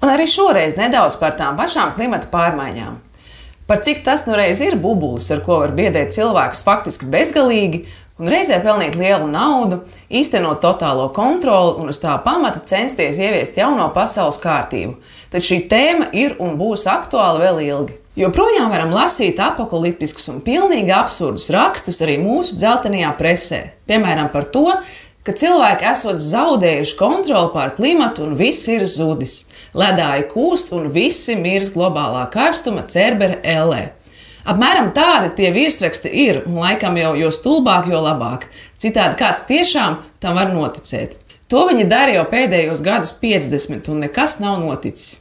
Un arī šoreiz nedaudz par tām pašām klimata pārmaiņām. Par cik tas nu reiz ir bubulis, ar ko var biedēt cilvēkus faktiski bezgalīgi, un reizē pelnīt lielu naudu, īstenot totālo kontroli un uz tā pamata censties ieviest jauno pasaules kārtību. Tad šī tēma ir un būs aktuāla vēl ilgi. Joprojām varam lasīt apokaliptiskus un pilnīgi absurdus rakstus arī mūsu dzeltenajā presē. Piemēram par to, ka cilvēki esot zaudējuši kontroli pār klimatu un viss ir zudis. Ledāji kūst un visi mirst globālā karstuma Cerbera ellē. Apmēram tādi tie virsraksti ir, un laikam jo stulbāk, jo labāk. Citādi kāds tiešām tam var noticēt. To viņi dara jau pēdējos gadus 50, un nekas nav noticis.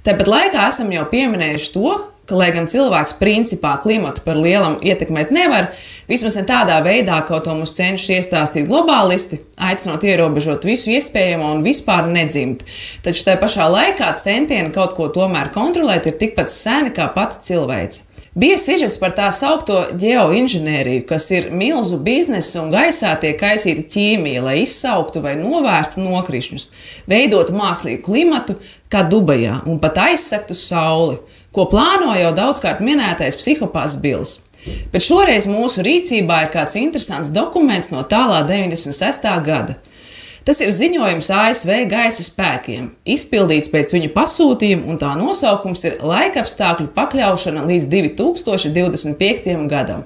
Tāpat laikā esam jau pieminējuši to, ka, lai gan cilvēks principā klimatu par lielam ietekmēt nevar, vismaz ne tādā veidā, kā to mums cenšas iestāstīt globālisti, aicinot ierobežot visu iespējamo un vispār nedzimt. Taču tajā pašā laikā centieni kaut ko tomēr kontrolēt ir tikpat seni kā pati cilvēce. Bija sižets par tā saukto ģeoinženēriju, kas ir milzu biznesa un gaisā tiek kaisīta ķīmija, lai izsauktu vai novērstu nokrišņus, veidotu mākslīgu klimatu kā Dubajā un pat aizsegtu sauli, ko plāno jau daudzkārt minētais psihopāts Bills. Bet šoreiz mūsu rīcībā ir kāds interesants dokuments no tālā 96. gada. Tas ir ziņojums ASV gaisa spēkiem, izpildīts pēc viņu pasūtījuma, un tā nosaukums ir Laikapstākļu pakļaušana līdz 2025. gadam.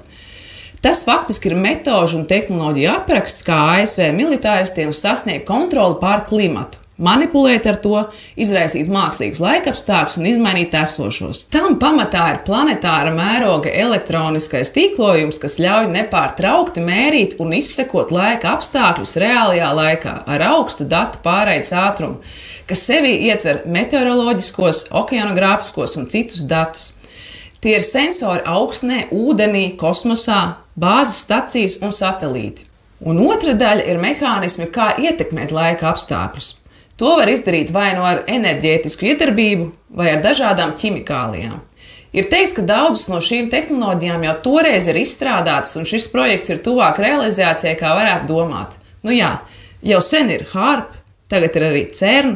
Tas faktiski ir metožu un tehnoloģiju apraksts, kā ASV militāristiem sasniegt kontroli pār klimatu, manipulēt ar to, izraisīt mākslīgus laikapstākļus un izmainīt esošos. Tam pamatā ir planetāra mēroga elektroniskais tīklojums, kas ļauj nepārtraukti mērīt un izsekot laika apstākļus reālajā laikā ar augstu datu pārraides ātrumu, kas sevī ietver meteoroloģiskos, okeanogrāfiskos un citus datus. Tie ir sensori augsnē, ūdenī, kosmosā, bāzes stacijas un satelīti. Un otra daļa ir mehānismi, kā ietekmēt laika apstākļus. To var izdarīt vai no ar enerģētisku iedarbību, vai ar dažādām ķimikālijām. Ir teikts, ka daudzas no šīm tehnoloģijām jau toreiz ir izstrādātas, un šis projekts ir tuvāk realizācijai, kā varētu domāt. Nu jā, jau sen ir HAARP, tagad ir arī CERN,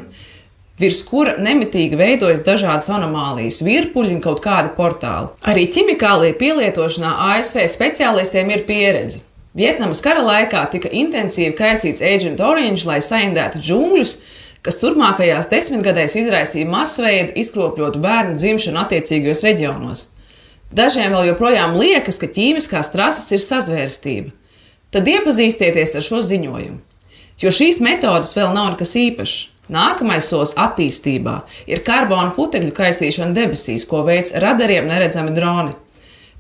virs kura nemitīgi veidojas dažādas anomālijas, virpuļi un kaut kādi portāli. Arī ķimikāliju pielietošanā ASV speciālistiem ir pieredze. Vietnamas kara laikā tika intensīvi kaisīts Agent Orange, lai saindētu džungļus, kas turpmākajās 10 gadēs izraisīja masveida izkropļotu bērnu dzimšanu attiecīgajos reģionos. Dažiem vēl joprojām liekas, ka ķīmiskās trases ir sazvērstība. Tad iepazīstieties ar šo ziņojumu, jo šīs metodas vēl nav nekas īpašs. Nākamais solis attīstībā ir karbona putekļu kaisīšana debesīs, ko veic radariem neredzami droni.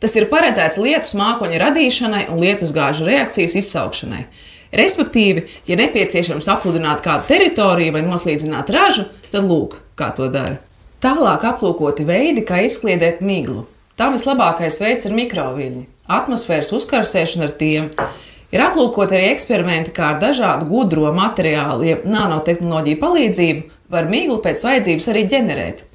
Tas ir paredzēts lietus mākoņa radīšanai un lietusgāžu reakcijas izsaukšanai. Respektīvi, ja nepieciešams apludināt kādu teritoriju vai noslīdzināt ražu, tad lūk, kā to dara. Tālāk aplūkoti veidi, kā izkliedēt miglu. Tā vislabākais veids ir mikroviļņi, atmosfēras uzkarsēšana ar tiem. Ir aplūkoti arī eksperimenti, kā ar dažādu gudro materiālu, jeb nanotehnoloģiju palīdzību, var miglu pēc vajadzības arī ģenerēt.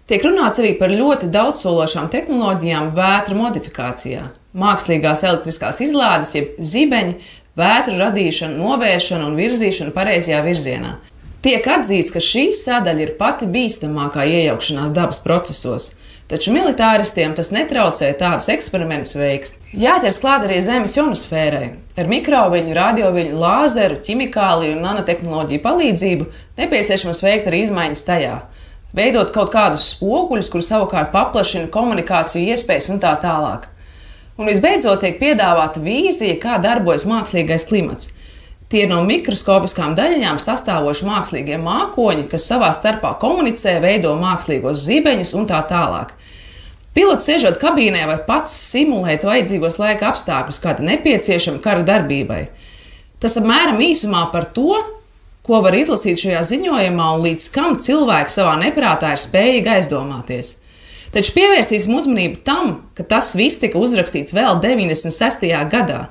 Tiek runāts arī par ļoti daudzsološām tehnoloģijām vētra modifikācijā, mākslīgās elektriskās izlādes, jeb zibeņi, vētru radīšana, novēršana un virzīšana pareizajā virzienā. Tiek atzīts, ka šī sadaļa ir pati bīstamākā iejaukšanās dabas procesos, taču militāristiem tas netraucē tādus eksperimentus veikt. Jāķers klāt arī Zemes ionosfērai. Ar mikroviļņu, radioviļņu, lāzeru, ķimikāliju un nanotehnoloģiju palīdzību nepieciešams veikt arī izmaiņas tajā. Veidot kaut kādus spoguļus, kuri savukārt paplašina komunikāciju iespējas un tā tālāk. Un visbeidzot tiek piedāvāta vīzija, kā darbojas mākslīgais klimats. Tie ir no mikroskopiskām daļiņām sastāvoši mākslīgie mākoņi, kas savā starpā komunicē, veido mākslīgos zibeņus un tā tālāk. Pilots sēžot kabīnē var pats simulēt vajadzīgos laika apstākļus, kādi nepieciešami kara darbībai. Tas apmēram īsumā par to, ko var izlasīt šajā ziņojumā un līdz kam cilvēks savā neprātā ir spējīgi aizdomāties. Taču pievērsīsim uzmanību tam, ka tas viss tika uzrakstīts vēl 96. gadā.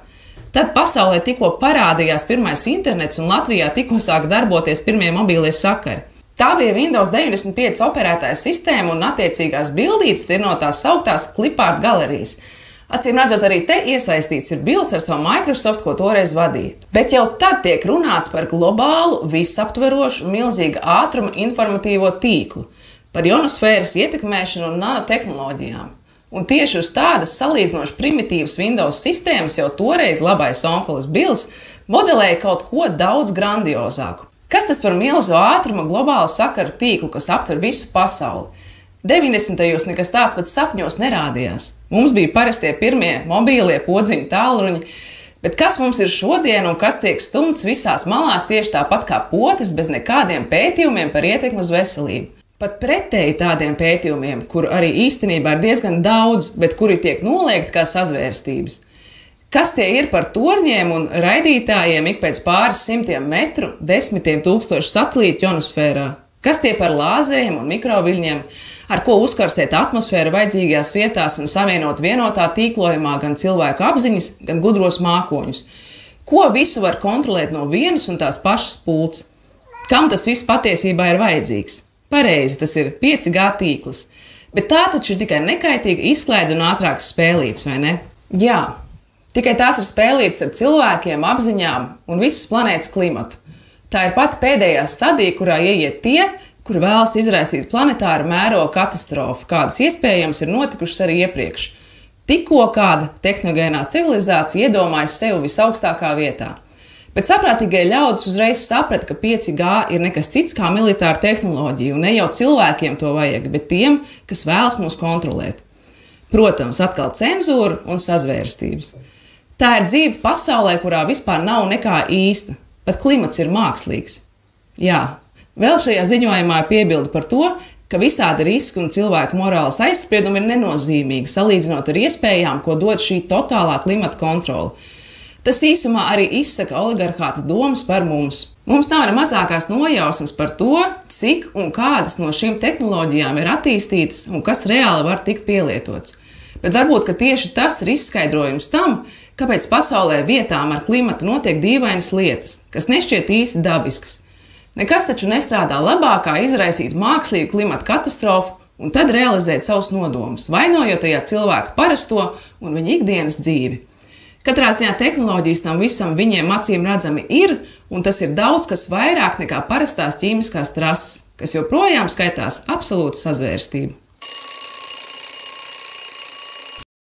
Tad pasaulē tikko parādījās pirmais internets un Latvijā tikko sāka darboties pirmie mobīlie sakari. Tā bija Windows 95 operētāja sistēma un attiecīgās bildītes ir no tās sauktās klipārta galerijas. Acīm redzot, arī te iesaistīts ir Bills ar savu Microsoft, ko toreiz vadīja. Bet jau tad tiek runāts par globālu, visaptverošu, milzīga ātruma informatīvo tīklu, par ionosfēras ietekmēšanu un nanotehnoloģijām. Un tieši uz tādas salīdzinoši primitīvas Windows sistēmas jau toreiz labais onkulis Bills modelēja kaut ko daudz grandiozāku. Kas tas par milzu ātruma globālu sakaru tīklu, kas aptver visu pasauli? 90. nekas tāds pat sapņos nerādījās. Mums bija parastie pirmie mobīlie podziņu tālruņi, bet kas mums ir šodien un kas tiek stumts visās malās tieši tāpat kā potes bez nekādiem pētījumiem par ietekmi uz veselību. Pat pretēji tādiem pētījumiem, kuru arī īstenībā ir diezgan daudz, bet kuri tiek noliegti kā sazvērstības. Kas tie ir par torņiem un raidītājiem ik pēc pāris simtiem metru, desmitiem tūkstošu satelītu ionosfērā? Kas tie par lāzeriem un mikroviļņiem, ar ko uzkarsēt atmosfēru vajadzīgajās vietās un savienot vienotā tīklojumā gan cilvēku apziņas, gan gudros mākoņus? Ko visu var kontrolēt no vienas un tās pašas pults? Kam tas viss patiesībā ir vajadzīgs? Pareizi, tas ir 5G tīkls. Bet tā taču ir tikai nekaitīga izklaide un ātrākas spēlītes, vai ne? Jā, tikai tās ir spēlītes ar cilvēkiem, apziņām un visas planētas klimatu. Tā ir pati pēdējā stadija, kurā ieiet tie, kuri vēlas izraisīt planetāru mēroga katastrofu, kādas iespējams ir notikušas arī iepriekš. Tikko kāda tehnogēnā civilizācija iedomājas sevi visaugstākā vietā. Bet saprātīgie ļaudis uzreiz saprata, ka 5G ir nekas cits kā militāra tehnoloģija, un ne jau cilvēkiem to vajag, bet tiem, kas vēlas mūs kontrolēt. Protams, atkal cenzūra un sazvērstības. Tā ir dzīve pasaulē, kurā vispār nav nekā īsta. Pat klimats ir mākslīgs. Jā, vēl šajā ziņojumā ir piebilde par to, ka visādi riski un cilvēku morāles aizspriedumi ir nenozīmīgi, salīdzinot ar iespējām, ko dod šī totālā klimata kontrole. Tas īsumā arī izsaka oligarhāta domas par mums. Mums nav ne mazākās nojausmas par to, cik un kādas no šīm tehnoloģijām ir attīstītas un kas reāli var tikt pielietots. Bet varbūt, ka tieši tas ir izskaidrojums tam, kāpēc pasaulē vietām ar klimatu notiek dīvainas lietas, kas nešķiet īsti dabiskas. Nekas taču nestrādā labāk, kā izraisīt mākslīgu klimata katastrofu un tad realizēt savus nodomus, vainojot tajā cilvēku parasto un viņa ikdienas dzīvi. Katrā ziņā tehnoloģijas tam visam viņiem acīm redzami ir, un tas ir daudz kas vairāk nekā parastās ķīmiskās trases, kas joprojām skaitās absolūta sazvērstība.